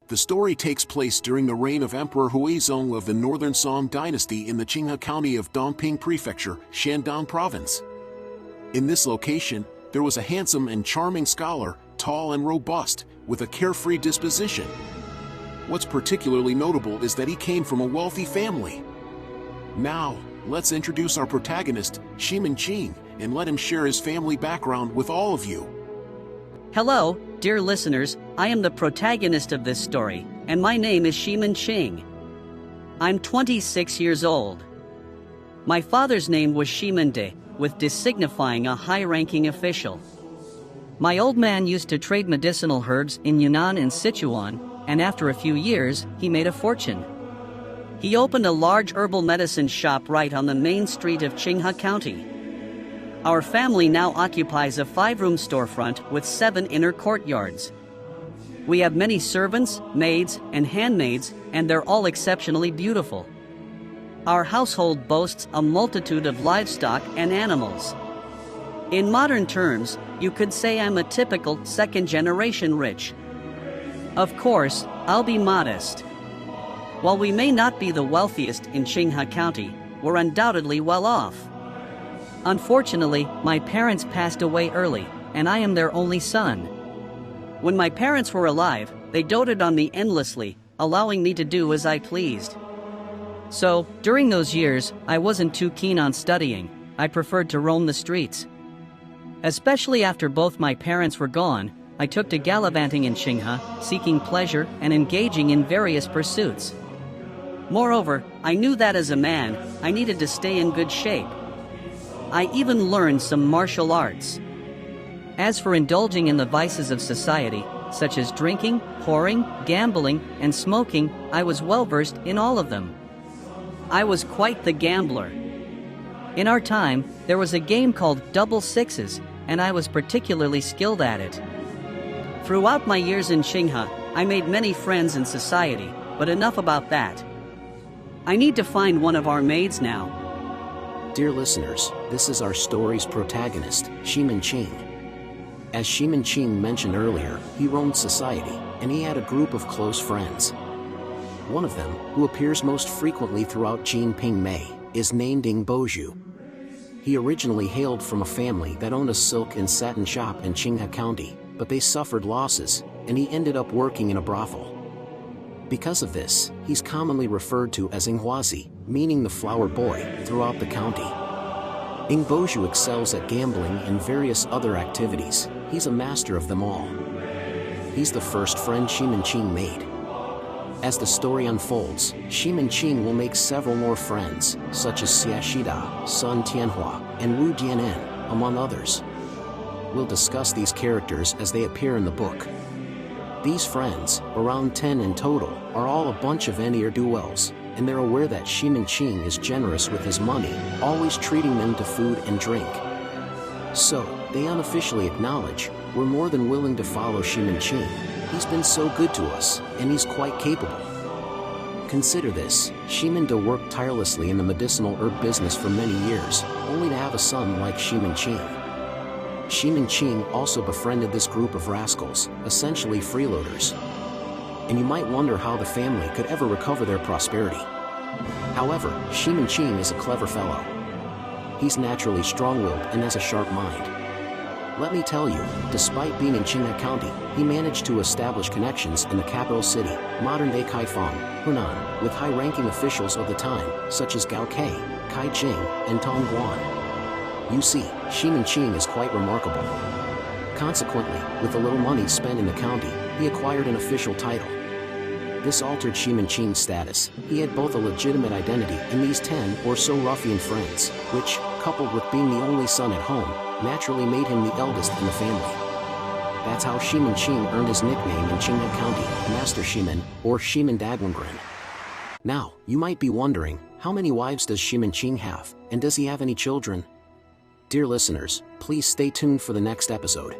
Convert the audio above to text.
The story takes place during the reign of Emperor Huizong of the Northern Song Dynasty in the Qinghe County of Dongping Prefecture, Shandong Province. In this location, there was a handsome and charming scholar, tall and robust, with a carefree disposition. What's particularly notable is that he came from a wealthy family. Now, let's introduce our protagonist, Ximen Qing, and let him share his family background with all of you. Hello, dear listeners, I am the protagonist of this story, and my name is Ximen Qing. I'm 26 years old. My father's name was Ximen De, with De signifying a high-ranking official. My old man used to trade medicinal herbs in Yunnan and Sichuan, and after a few years, he made a fortune. He opened a large herbal medicine shop right on the main street of Qinghe County. Our family now occupies a 5-room storefront with 7 inner courtyards. We have many servants, maids, and handmaids, and they're all exceptionally beautiful. Our household boasts a multitude of livestock and animals. In modern terms, you could say I'm a typical second-generation rich. Of course, I'll be modest. While we may not be the wealthiest in Qinghe County, we're undoubtedly well off. Unfortunately, my parents passed away early, and I am their only son. When my parents were alive, they doted on me endlessly, allowing me to do as I pleased. So, during those years, I wasn't too keen on studying. I preferred to roam the streets. Especially after both my parents were gone, I took to gallivanting in Qinghe, seeking pleasure and engaging in various pursuits. Moreover, I knew that as a man, I needed to stay in good shape. I even learned some martial arts. As for indulging in the vices of society, such as drinking, whoring, gambling, and smoking, I was well versed in all of them. I was quite the gambler. In our time, there was a game called Double Sixes, and I was particularly skilled at it. Throughout my years in Qinghe, I made many friends in society, but enough about that. I need to find one of our maids now. Dear listeners, this is our story's protagonist, Ximen Qing. As Ximen Qing mentioned earlier, he roamed society, and he had a group of close friends. One of them, who appears most frequently throughout金瓶梅, is named Ing Boju. He originally hailed from a family that owned a silk and satin shop in Qinghe County, but they suffered losses, and he ended up working in a brothel. Because of this, he's commonly referred to as Inghuazi, meaning the flower boy, throughout the county. Ing Boju excels at gambling and various other activities. He's a master of them all. He's the first friend Ximen Qing made. As the story unfolds, Ximen Qing will make several more friends, such as Xia Shida, Sun Tianhua, and Wu Jianan, among others. We'll discuss these characters as they appear in the book. These friends, around 10 in total, are all a bunch of ne'er-do-wells, and they're aware that Ximen Qing is generous with his money, always treating them to food and drink. So, they unofficially acknowledge, we're more than willing to follow Ximen Qing. He's been so good to us, and he's quite capable. Consider this, Ximen De worked tirelessly in the medicinal herb business for many years, only to have a son like Ximen Qing. Ximen Qing also befriended this group of rascals, essentially freeloaders. And you might wonder how the family could ever recover their prosperity. However, Ximen Qing is a clever fellow. He's naturally strong-willed and has a sharp mind. Let me tell you, despite being in Qinghe County, he managed to establish connections in the capital city, modern-day Kaifeng, Hunan, with high-ranking officials of the time, such as Gao Kei, Kai Jing, and Tong Guan. You see, Ximen Qing is quite remarkable. Consequently, with the little money spent in the county, he acquired an official title. This altered Ximen Qing's status. He had both a legitimate identity and these 10 or so ruffian friends, which, coupled with being the only son at home, naturally made him the eldest in the family. That's how Ximen Qing earned his nickname in Qinghe County, Master Ximen, or Ximen Daguangren. Now, you might be wondering, how many wives does Ximen Qing have, and does he have any children? Dear listeners, please stay tuned for the next episode.